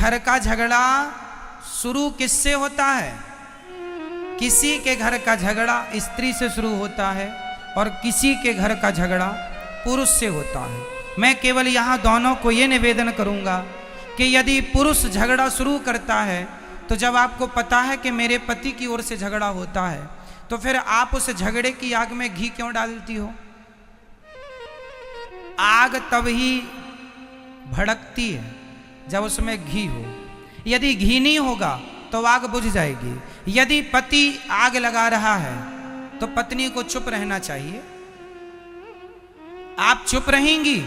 घर का झगड़ा शुरू किससे होता है? किसी के घर का झगड़ा स्त्री से शुरू होता है और किसी के घर का झगड़ा पुरुष से होता है। मैं केवल यहाँ दोनों को ये निवेदन करूँगा कि यदि पुरुष झगड़ा शुरू करता है तो जब आपको पता है कि मेरे पति की ओर से झगड़ा होता है तो फिर आप उस झगड़े की आग में घी क्यों डालती हो? आग तब ही भड़कती है जब उसमें घी हो। यदि घी नहीं होगा तो आग बुझ जाएगी। यदि पति आग लगा रहा है तो पत्नी को चुप रहना चाहिए। आप चुप रहेंगी,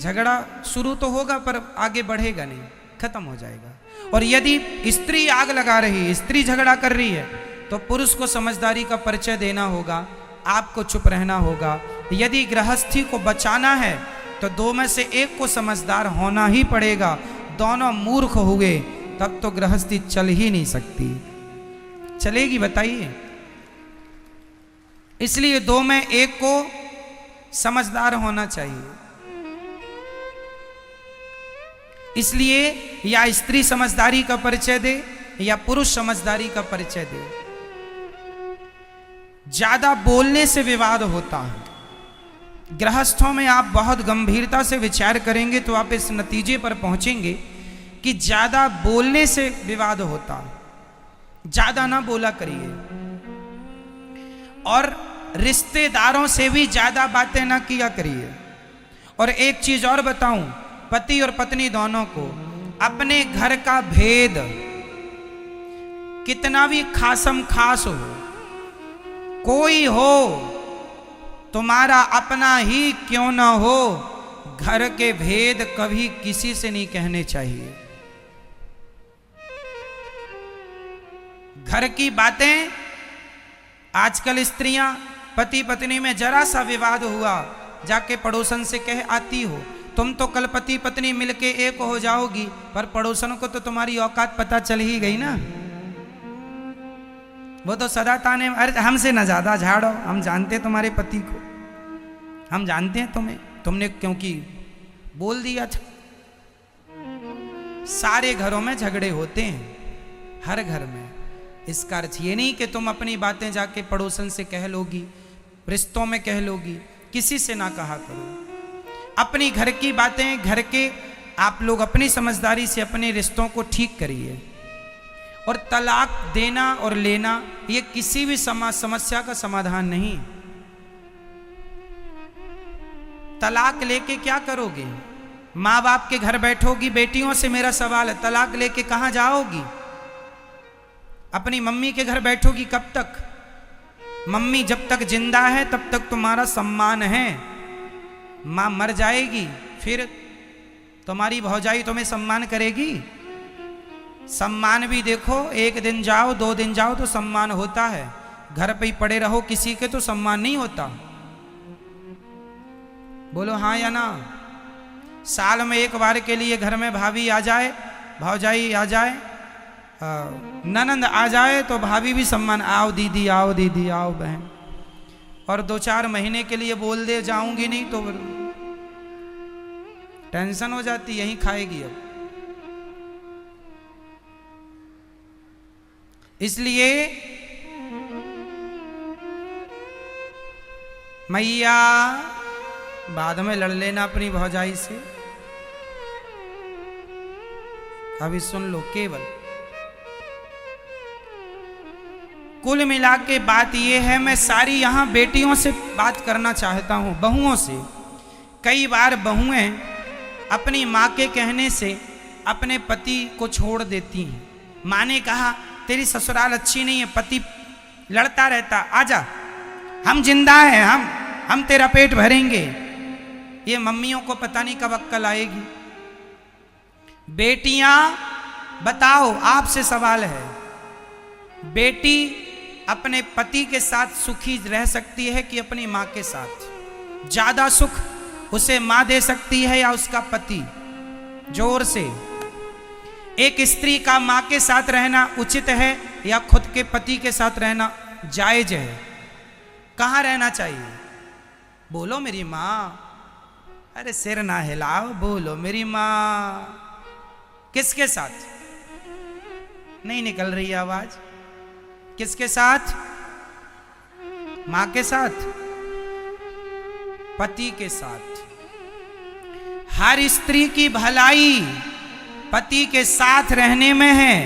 झगड़ा शुरू तो होगा पर आगे बढ़ेगा नहीं, खत्म हो जाएगा। और यदि स्त्री आग लगा रही है, स्त्री झगड़ा कर रही है, तो पुरुष को समझदारी का परिचय देना होगा, आपको चुप रहना होगा। यदि गृहस्थी को बचाना है तो दो में से एक को समझदार होना ही पड़ेगा। दोनों मूर्ख हुए तब तो गृहस्थी चल ही नहीं सकती। चलेगी बताइए? इसलिए दो में एक को समझदार होना चाहिए। इसलिए या स्त्री समझदारी का परिचय दे या पुरुष समझदारी का परिचय दे। ज्यादा बोलने से विवाद होता है। गृहस्थों में आप बहुत गंभीरता से विचार करेंगे तो आप इस नतीजे पर पहुंचेंगे कि ज्यादा बोलने से विवाद होता है। ज्यादा ना बोला करिए और रिश्तेदारों से भी ज्यादा बातें ना किया करिए। और एक चीज और बताऊं, पति और पत्नी दोनों को अपने घर का भेद कितना भी खासम खास हो, कोई हो, तुम्हारा अपना ही क्यों ना हो, घर के भेद कभी किसी से नहीं कहने चाहिए। घर की बातें, आजकल स्त्रियां पति पत्नी में जरा सा विवाद हुआ जाके पड़ोसन से कह आती हो, तुम तो कल पति पत्नी मिलके एक हो जाओगी, पर पड़ोसन को तो तुम्हारी औकात पता चल ही गई ना। वो तो सदा ताने, अरे हमसे ना ज्यादा झाड़ो, हम जानते तुम्हारे पति को, हम जानते हैं तुम्हें, तुमने क्योंकि बोल दिया था। सारे घरों में झगड़े होते हैं, हर घर में। इसका अर्थ ये नहीं कि तुम अपनी बातें जाके पड़ोसन से कह लोगी, रिश्तों में कह लोगी, किसी से ना कहा करो। अपनी घर की बातें, घर के आप लोग अपनी समझदारी से अपने रिश्तों को ठीक करिए। और तलाक देना और लेना ये किसी भी समस्या का समाधान नहीं। तलाक लेके क्या करोगे? माँ बाप के घर बैठोगी? बेटियों से मेरा सवाल है, तलाक लेके कहाँ जाओगी? अपनी मम्मी के घर बैठोगी कब तक? मम्मी जब तक जिंदा है तब तक तुम्हारा सम्मान है। माँ मर जाएगी फिर तुम्हारी भौजाई तुम्हें सम्मान करेगी? सम्मान भी देखो, एक दिन जाओ, 2 दिन जाओ तो सम्मान होता है। घर पे ही पड़े रहो किसी के तो सम्मान नहीं होता। बोलो हाँ या ना? साल में एक बार के लिए घर में भाभी आ जाए, भौजाई आ जाए, ननंद आ जाए तो भाभी भी सम्मान, आओ दीदी, आओ दीदी, आओ बहन। और 2-4 महीने के लिए बोल दे जाऊंगी नहीं तो टेंशन हो जाती, यहीं खाएगी अब। इसलिए मैया बाद में लड़ लेना अपनी भौजाई से। अभी सुन लो, केवल कुल मिला के बात यह है, मैं सारी यहां बेटियों से बात करना चाहता हूं, बहुओं से। कई बार बहुएं अपनी माँ के कहने से अपने पति को छोड़ देती हैं। माँ ने कहा तेरी ससुराल अच्छी नहीं है, पति लड़ता रहता, आजा, हम जिंदा हैं, हम तेरा पेट भरेंगे। ये मम्मियों को पता नहीं कब अक्ल आएगी। बेटियां बताओ, आपसे सवाल है, बेटी अपने पति के साथ सुखी रह सकती है कि अपनी माँ के साथ? ज्यादा सुख उसे माँ दे सकती है या उसका पति? जोर से। एक स्त्री का माँ के साथ रहना उचित है या खुद के पति के साथ रहना जायज है? कहाँ रहना चाहिए? बोलो मेरी माँ। अरे सिर ना हिलाओ, बोलो मेरी माँ। किसके साथ? नहीं निकल रही है आवाज। किसके साथ? मां के साथ, पति के साथ। हर स्त्री की भलाई पति के साथ रहने में है,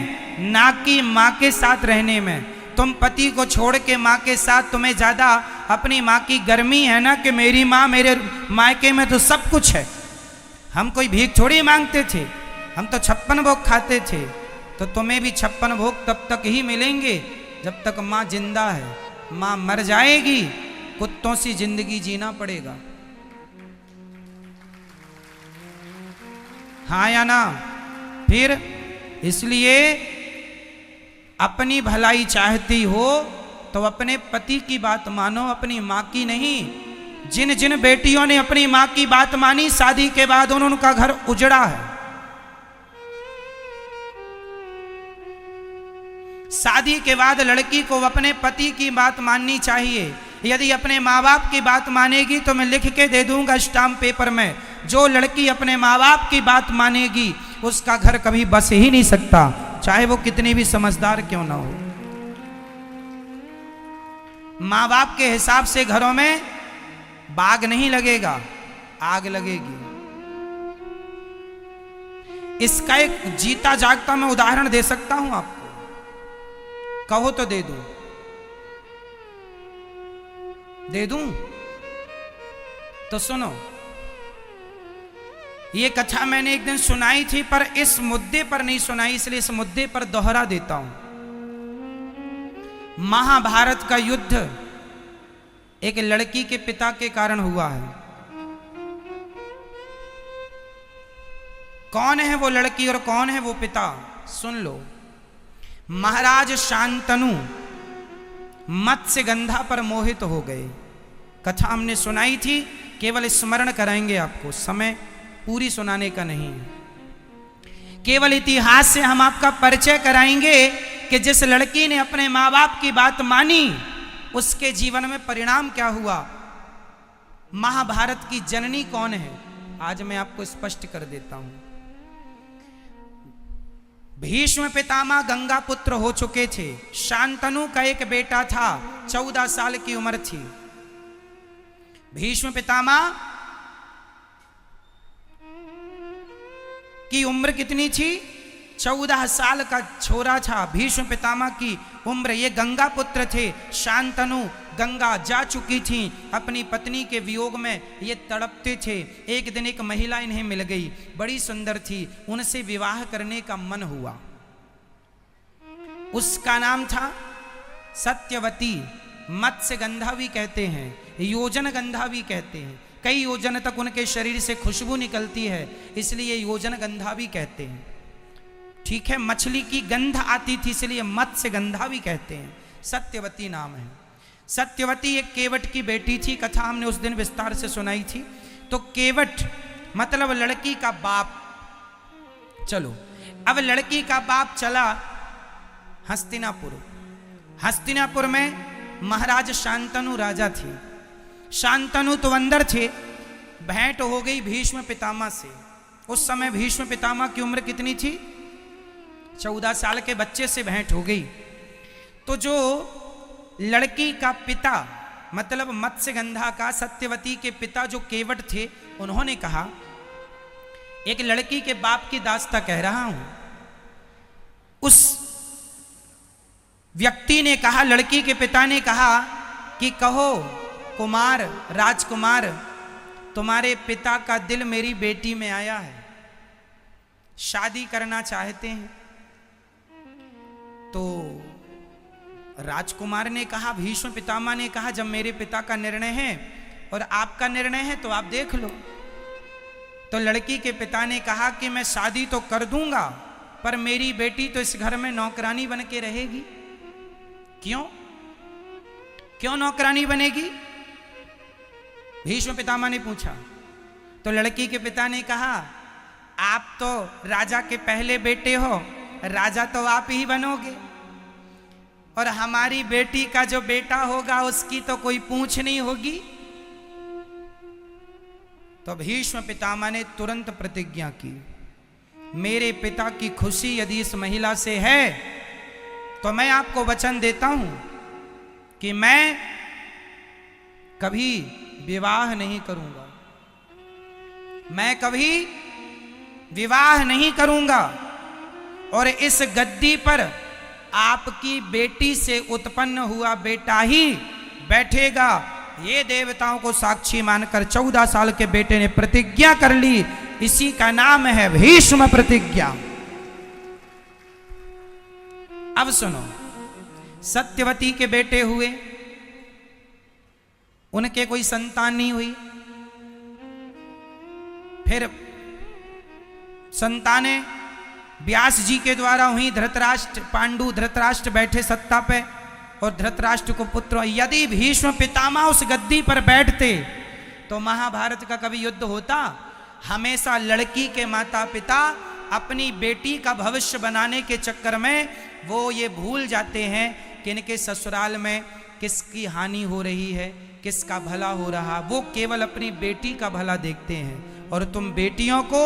ना कि मां के साथ रहने में। तुम पति को छोड़ के मां के साथ, तुम्हें ज्यादा अपनी मां की गर्मी है ना कि मेरी मां, मेरे मायके में तो सब कुछ है। हम कोई भीख थोड़ी मांगते थे, हम तो 56 भोग खाते थे। तो तुम्हें भी 56 भोग तब तक ही मिलेंगे जब तक मां जिंदा है। मां मर जाएगी, कुत्तों सी जिंदगी जीना पड़ेगा। हाँ या ना? फिर इसलिए अपनी भलाई चाहती हो तो अपने पति की बात मानो, अपनी मां की नहीं। जिन जिन बेटियों ने अपनी मां की बात मानी, शादी के बाद उनका घर उजड़ा है। शादी के बाद लड़की को अपने पति की बात माननी चाहिए। यदि अपने माँ बाप की बात मानेगी तो मैं लिख के दे दूंगा स्टाम्प पेपर में, जो लड़की अपने माँ बाप की बात मानेगी उसका घर कभी बस ही नहीं सकता, चाहे वो कितनी भी समझदार क्यों ना हो। माँ बाप के हिसाब से घरों में बाग नहीं लगेगा, आग लगेगी। इसका एक जीता जागता मैं उदाहरण दे सकता हूं आपको, कहो तो दे दूं? दे दूं? तो सुनो, ये कथा मैंने एक दिन सुनाई थी, पर इस मुद्दे पर नहीं सुनाई, इसलिए इस मुद्दे पर दोहरा देता हूं। महाभारत का युद्ध एक लड़की के पिता के कारण हुआ है। कौन है वो लड़की और कौन है वो पिता? सुन लो। महाराज शांतनु मत्स्यगंधा पर मोहित हो गए। कथा हमने सुनाई थी, केवल स्मरण कराएंगे आपको, समय पूरी सुनाने का नहीं है। केवल इतिहास से हम आपका परिचय कराएंगे कि जिस लड़की ने अपने माँ बाप की बात मानी उसके जीवन में परिणाम क्या हुआ। महाभारत की जननी कौन है आज मैं आपको स्पष्ट कर देता हूं। भीष्म पितामह गंगा पुत्र हो चुके थे। शांतनु का एक बेटा था, 14 साल की उम्र थी। भीष्म पितामह की उम्र कितनी थी? 14 साल का छोरा था भीष्म पितामह की उम्र। ये गंगा पुत्र थे। शांतनु गंगा जा चुकी थी, अपनी पत्नी के वियोग में ये तड़पते थे। एक दिन एक महिला इन्हें मिल गई, बड़ी सुंदर थी, उनसे विवाह करने का मन हुआ। उसका नाम था सत्यवती। मत्स्यगंधा भी कहते हैं, योजन गंधा भी कहते हैं। कई योजन तक उनके शरीर से खुशबू निकलती है, इसलिए योजन गंधा भी कहते हैं। ठीक है, मछली की गंध आती थी इसलिए मत्स्यगंधा भी कहते हैं। सत्यवती नाम है। सत्यवती एक केवट की बेटी थी। कथा हमने उस दिन विस्तार से सुनाई थी। तो केवट मतलब लड़की का बाप। चलो, अब लड़की का बाप चला हस्तिनापुर। हस्तिनापुर में महाराज शांतनु राजा थे। शांतनु तो अंदर थे। भेंट हो गई भीष्म पितामह से। उस समय भीष्म पितामह की उम्र कितनी थी? 14 साल के बच्चे से भेंट हो गई। तो जो लड़की का पिता मतलब मत्स्यगंधा का, सत्यवती के पिता जो केवट थे, उन्होंने कहा, एक लड़की के बाप की दास्ता कह रहा हूं। उस व्यक्ति ने कहा, लड़की के पिता ने कहा कि कहो कुमार, राजकुमार, तुम्हारे पिता का दिल मेरी बेटी में आया है, शादी करना चाहते हैं। तो राजकुमार ने कहा, भीष्म पितामह ने कहा, जब मेरे पिता का निर्णय है और आपका निर्णय है तो आप देख लो। तो लड़की के पिता ने कहा कि मैं शादी तो कर दूंगा, पर मेरी बेटी तो इस घर में नौकरानी बन के रहेगी। क्यों? क्यों नौकरानी बनेगी? भीष्म पितामह ने पूछा। तो लड़की के पिता ने कहा, आप तो राजा के पहले बेटे हो, राजा तो आप ही बनोगे, और हमारी बेटी का जो बेटा होगा उसकी तो कोई पूछ नहीं होगी। तो भीष्म पितामह ने तुरंत प्रतिज्ञा की, मेरे पिता की खुशी यदि इस महिला से है तो मैं आपको वचन देता हूं कि मैं कभी विवाह नहीं करूंगा, मैं कभी विवाह नहीं करूंगा और इस गद्दी पर आपकी बेटी से उत्पन्न हुआ बेटा ही बैठेगा। ये देवताओं को साक्षी मानकर 14 साल के बेटे ने प्रतिज्ञा कर ली। इसी का नाम है भीष्म प्रतिज्ञा। अब सुनो, सत्यवती के बेटे हुए, उनके कोई संतान नहीं हुई। फिर संतानें व्यास जी के द्वारा हुई। धृतराष्ट्र, पांडु धृतराष्ट्र बैठे सत्ता पे और धृतराष्ट्र को पुत्र। यदि भीष्म पितामह उस गद्दी पर बैठते तो महाभारत का कभी युद्ध होता? हमेशा लड़की के माता पिता अपनी बेटी का भविष्य बनाने के चक्कर में वो ये भूल जाते हैं कि इनके ससुराल में किसकी हानि हो रही है, किसका भला हो रहा। वो केवल अपनी बेटी का भला देखते हैं। और तुम बेटियों को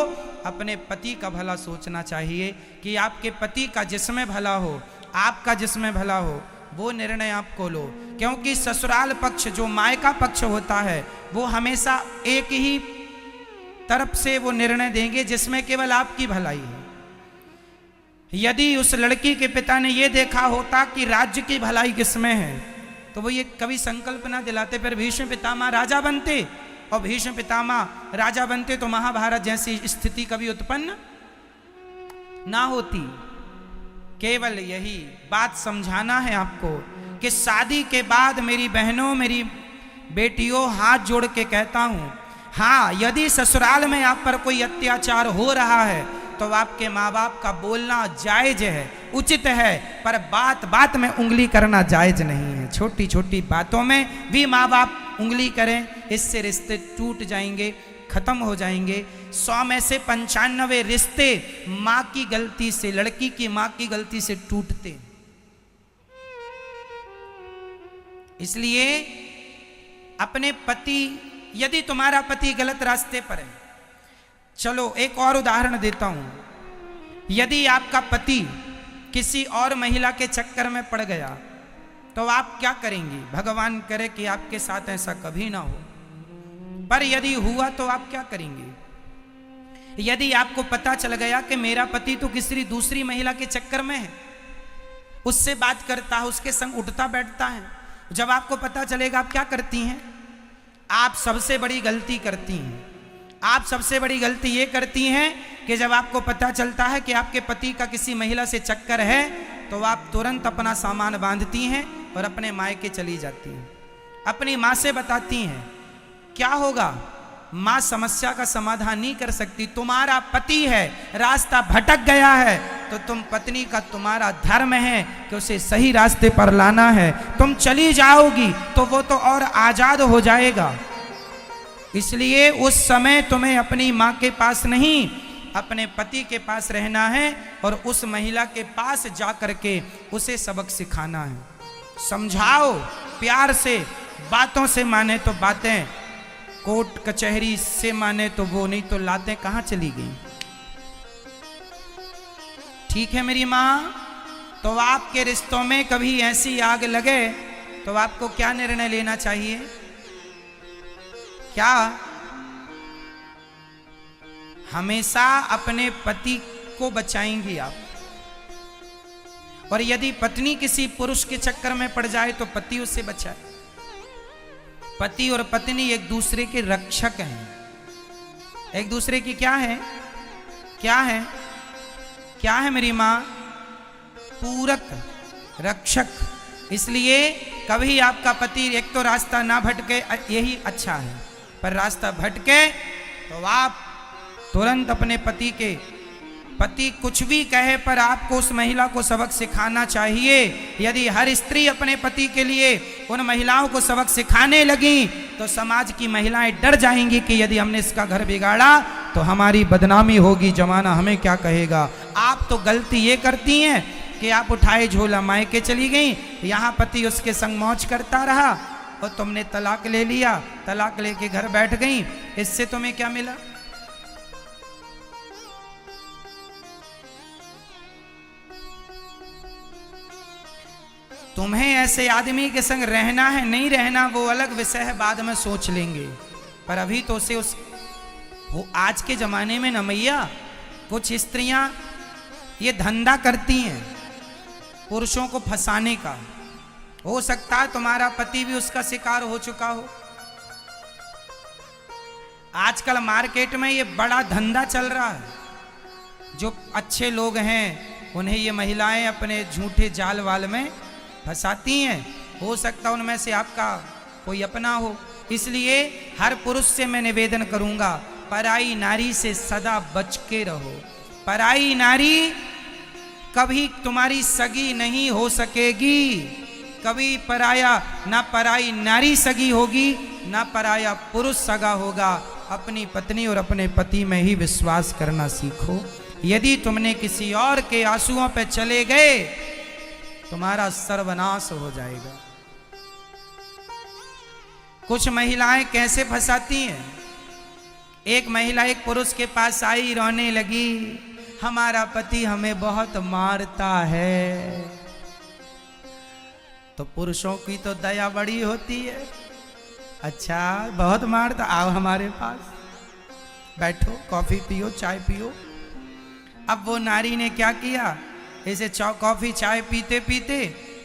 अपने पति का भला सोचना चाहिए कि आपके पति का जिसमें भला हो, आपका जिसमें भला हो, वो निर्णय आपको लो। क्योंकि ससुराल पक्ष, जो मायका पक्ष होता है, वो हमेशा एक ही तरफ से वो निर्णय देंगे जिसमें केवल आपकी भलाई है। यदि उस लड़की के पिता ने ये देखा होता कि राज्य की भलाई किसमें है तो वो ये कभी संकल्प ना दिलाते, फिर भीष्म पितामह राजा बनते। और भीष्म पितामह राजा बनते तो महाभारत जैसी स्थिति कभी उत्पन्न ना होती। केवल यही बात समझाना है आपको कि शादी के बाद मेरी बहनों, मेरी बेटियों, हाथ जोड़ के कहता हूं, हाँ, यदि ससुराल में आप पर कोई अत्याचार हो रहा है तो आपके माँ बाप का बोलना जायज है, उचित है, पर बात बात में उंगली करना जायज नहीं है। छोटी छोटी बातों में भी माँ बाप उंगली करें, इससे रिश्ते टूट जाएंगे, खत्म हो जाएंगे। 100 में से 95 रिश्ते माँ की गलती से, लड़की की माँ की गलती से टूटते। इसलिए अपने पति, यदि तुम्हारा पति गलत रास्ते पर है, चलो एक और उदाहरण देता हूं। यदि आपका पति किसी और महिला के चक्कर में पड़ गया तो आप क्या करेंगी? भगवान करे कि आपके साथ ऐसा कभी ना हो, पर यदि हुआ तो आप क्या करेंगे? यदि आपको पता चल गया कि मेरा पति तो किसी दूसरी महिला के चक्कर में है, उससे बात करता है, उसके संग उठता बैठता है, जब आपको पता चलेगा आप क्या करती हैं? आप सबसे बड़ी गलती करती हैं। आप सबसे बड़ी गलती ये करती हैं कि जब आपको पता चलता है कि आपके पति का किसी महिला से चक्कर है तो आप तुरंत अपना सामान बांधती हैं और अपने मायके चली जाती हैं। अपनी माँ से बताती हैं। क्या होगा? माँ समस्या का समाधान नहीं कर सकती। तुम्हारा पति है, रास्ता भटक गया है तो तुम पत्नी का, तुम्हारा धर्म है कि उसे सही रास्ते पर लाना है। तुम चली जाओगी तो वो तो और आजाद हो जाएगा। इसलिए उस समय तुम्हें अपनी माँ के पास नहीं, अपने पति के पास रहना है और उस महिला के पास जा करके उसे सबक सिखाना है। समझाओ प्यार से, बातों से माने तो बातें, कोर्ट कचहरी से माने तो वो, नहीं तो लातें कहाँ चली गई। ठीक है मेरी माँ? तो आपके रिश्तों में कभी ऐसी आग लगे तो आपको क्या निर्णय लेना चाहिए? क्या हमेशा अपने पति को बचाएंगी आप? और यदि पत्नी किसी पुरुष के चक्कर में पड़ जाए तो पति उससे बचाए। पति और पत्नी एक दूसरे के रक्षक हैं। एक दूसरे की क्या है? क्या है? क्या है मेरी माँ? पूरक, रक्षक। इसलिए कभी आपका पति एक तो रास्ता ना भटके, यही अच्छा है, पर रास्ता भटके तो आप तुरंत अपने पति कुछ भी कहे पर आपको उस महिला को सबक सिखाना चाहिए। यदि हर स्त्री अपने पति के लिए उन महिलाओं को सबक सिखाने लगी तो समाज की महिलाएं डर जाएंगी कि यदि हमने इसका घर बिगाड़ा तो हमारी बदनामी होगी, जमाना हमें क्या कहेगा। आप तो गलती ये करती हैं कि आप उठाए झोला मायके चली गई, यहाँ पति उसके संग मौज करता रहा और तुमने तलाक ले लिया, तलाक लेके घर बैठ गई। इससे तुम्हें क्या मिला? तुम्हें ऐसे आदमी के संग रहना है नहीं रहना वो अलग विषय है, बाद में सोच लेंगे। पर अभी तो उसे वो आज के जमाने में न मैया कुछ स्त्रियां ये धंधा करती हैं पुरुषों को फंसाने का। हो सकता है तुम्हारा पति भी उसका शिकार हो चुका हो। आजकल मार्केट में ये बड़ा धंधा चल रहा है। जो अच्छे लोग हैं उन्हें ये महिलाएं अपने झूठे जाल वाल में फंसाती हैं। हो सकता उनमें से आपका कोई अपना हो। इसलिए हर पुरुष से मैं निवेदन करूंगा, पराई नारी से सदा बच के रहो। पराई नारी कभी तुम्हारी सगी नहीं हो सकेगी। कभी ना पराई नारी सगी होगी, ना पराया पुरुष सगा होगा। अपनी पत्नी और अपने पति में ही विश्वास करना सीखो। यदि तुमने किसी और के आंसुओं पे चले गए तुम्हारा सर्वनाश हो जाएगा। कुछ महिलाएं कैसे फंसाती हैं। एक महिला एक पुरुष के पास आई, रोने लगी, हमारा पति हमें बहुत मारता है। तो पुरुषों की तो दया बड़ी होती है। अच्छा बहुत मारता, आओ हमारे पास बैठो, कॉफी पियो, चाय पियो। अब वो नारी ने क्या किया, ऐसे कॉफी चाय पीते पीते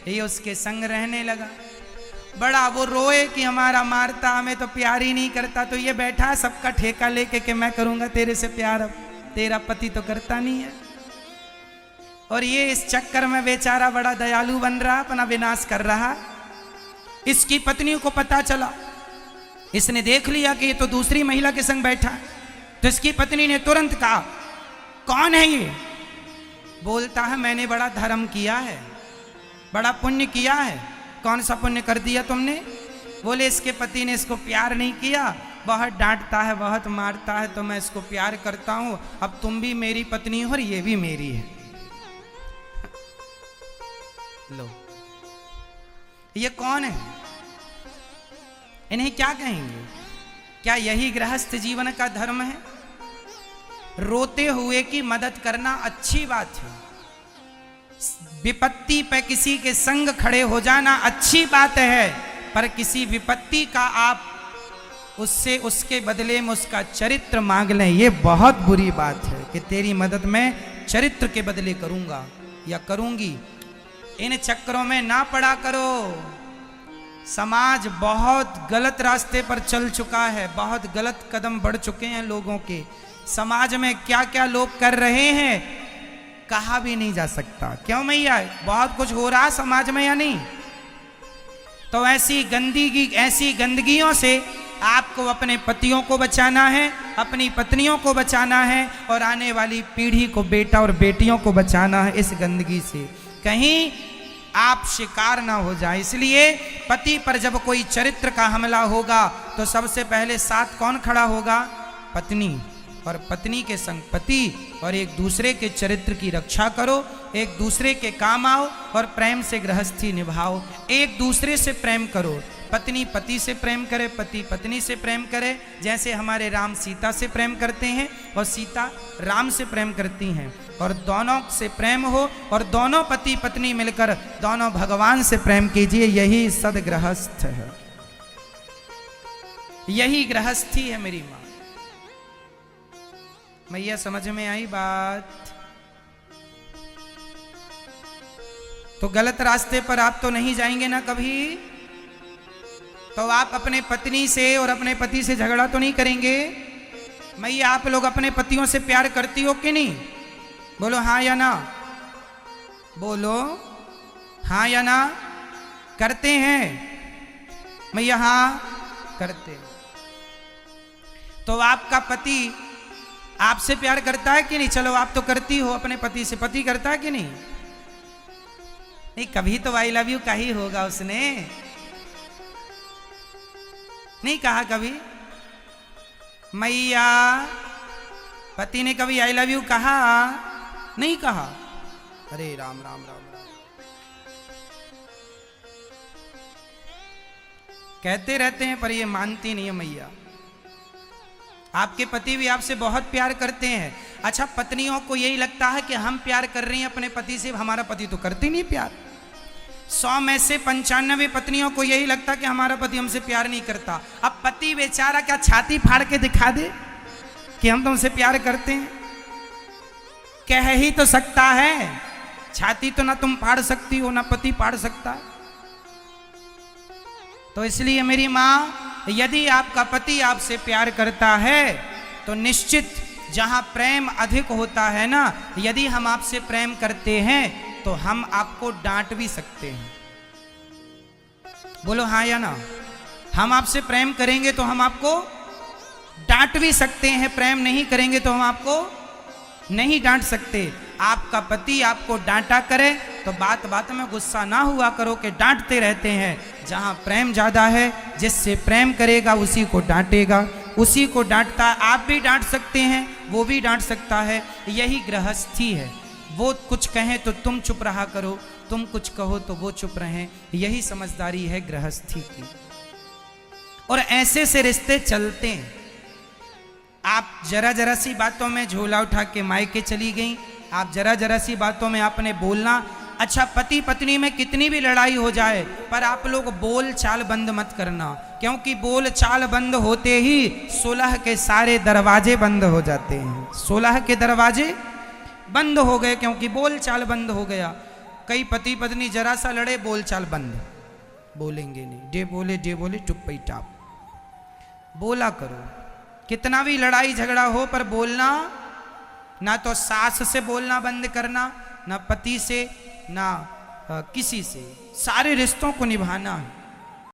ये उसके संग रहने लगा। बड़ा वो रोए कि हमारा मारता, हमें तो प्यार ही नहीं करता। तो ये बैठा सबका ठेका लेके कि मैं करूंगा तेरे से प्यार, अब तेरा पति तो करता नहीं है। और ये इस चक्कर में बेचारा बड़ा दयालु बन रहा, अपना विनाश कर रहा। इसकी पत्नी को पता चला, इसने देख लिया कि ये तो दूसरी महिला के संग बैठा है। तो इसकी पत्नी ने तुरंत कहा, कौन है ये? बोलता है मैंने बड़ा धर्म किया है, बड़ा पुण्य किया है। कौन सा पुण्य कर दिया तुमने? बोले इसके पति ने इसको प्यार नहीं किया, बहुत डांटता है, बहुत मारता है, तो मैं इसको प्यार करता हूं। अब तुम भी मेरी पत्नी हो और ये भी मेरी है। लो ये कौन है? इन्हें क्या कहेंगे? क्या यही गृहस्थ जीवन का धर्म है? रोते हुए की मदद करना अच्छी बात है। विपत्ति पे किसी के संग खड़े हो जाना अच्छी बात है, पर किसी विपत्ति का आप उससे उसके बदले में उसका चरित्र मांग लें, ये बहुत बुरी बात है कि तेरी मदद मैं चरित्र के बदले करूंगा या करूंगी। इन चक्करों में ना पड़ा करो। समाज बहुत गलत रास्ते पर चल चुका है, बहुत गलत कदम बढ़ चुके हैं लोगों के। समाज में क्या क्या लोग कर रहे हैं कहा भी नहीं जा सकता। क्यों मैया, बहुत कुछ हो रहा समाज में या नहीं? तो ऐसी गंदगियों से आपको अपने पतियों को बचाना है, अपनी पत्नियों को बचाना है, और आने वाली पीढ़ी को, बेटा और बेटियों को बचाना है इस गंदगी से। कहीं आप शिकार ना हो जाए। इसलिए पति पर जब कोई चरित्र का हमला होगा तो सबसे पहले साथ कौन खड़ा होगा? पत्नी। और पत्नी के संग पति, और एक दूसरे के चरित्र की रक्षा करो, एक दूसरे के काम आओ और प्रेम से गृहस्थी निभाओ। एक दूसरे से प्रेम करो। पत्नी पति से प्रेम करे, पति पत्नी से प्रेम करे। जैसे हमारे राम सीता से प्रेम करते हैं और सीता राम से प्रेम करती हैं, और दोनों से प्रेम हो, और दोनों पति पत्नी मिलकर दोनों भगवान से प्रेम कीजिए। यही सदगृहस्थ है, यही गृहस्थी है मेरी मां। मैया समझ में आई बात? तो गलत रास्ते पर आप तो नहीं जाएंगे ना कभी। तो आप अपने पत्नी से और अपने पति से झगड़ा तो नहीं करेंगे। मैया आप लोग अपने पतियों से प्यार करती हो कि नहीं? बोलो हाँ या ना, बोलो हाँ या ना। करते हैं मैया? हाँ करते। तो आपका पति आपसे प्यार करता है कि नहीं? चलो आप तो करती हो अपने पति से, पति करता है कि नहीं? नहीं, कभी तो आई लव यू कहा ही होगा उसने, नहीं कहा कभी? मैया पति ने कभी आई लव यू कहा? नहीं कहा। अरे राम राम राम राम। कहते रहते हैं पर ये मानती नहीं है मैया। आपके पति भी आपसे बहुत प्यार करते हैं। अच्छा, पत्नियों को यही लगता है कि हम प्यार कर रही हैं अपने पति से, हमारा पति तो करती नहीं प्यार। 100 में से 95 पत्नियों को यही लगता कि हमारा पति हमसे प्यार नहीं करता। अब पति बेचारा क्या छाती फाड़ के दिखा दे कि हम तुमसे प्यार करते हैं? कह ही तो सकता है, छाती तो ना तुम फाड़ सकती हो ना पति फाड़ सकता। तो इसलिए मेरी माँ, यदि आपका पति आपसे प्यार करता है तो निश्चित जहां प्रेम अधिक होता है ना, यदि हम आपसे प्रेम करते हैं तो हम आपको डांट भी सकते हैं। बोलो हाँ या ना? हम आपसे प्रेम करेंगे तो हम आपको डांट भी सकते हैं, प्रेम नहीं करेंगे तो हम आपको नहीं डांट सकते। आपका पति आपको डांटा करे तो बात बात में गुस्सा ना हुआ करो कि डांटते रहते हैं। जहां प्रेम ज्यादा है, जिससे प्रेम करेगा उसी को डांटेगा, उसी को डांटता। आप भी डांट सकते हैं, वो भी डांट सकता है। यही गृहस्थी है। वो कुछ कहें तो तुम चुप रहा करो, तुम कुछ कहो तो वो चुप रहें। यही समझदारी है गृहस्थी की। और ऐसे से रिश्ते चलते हैं। आप जरा जरा सी बातों में झोला उठा के मायके चली गई, आप जरा जरा सी बातों में आपने बोलना। अच्छा, पति पत्नी में कितनी भी लड़ाई हो जाए पर आप लोग बोल चाल बंद मत करना, क्योंकि बोल चाल बंद होते ही सुलह के सारे दरवाजे बंद हो जाते हैं। सुलह के दरवाजे बंद हो गए क्योंकि बोल चाल बंद हो गया। कई पति पत्नी जरा सा लड़े, बोल चाल बंद, बोलेंगे नहीं, डे बोले चुप ही टाप। बोला करो, कितना भी लड़ाई झगड़ा हो पर बोलना। ना तो सास से बोलना बंद करना, ना पति से, ना किसी से। सारे रिश्तों को निभाना है।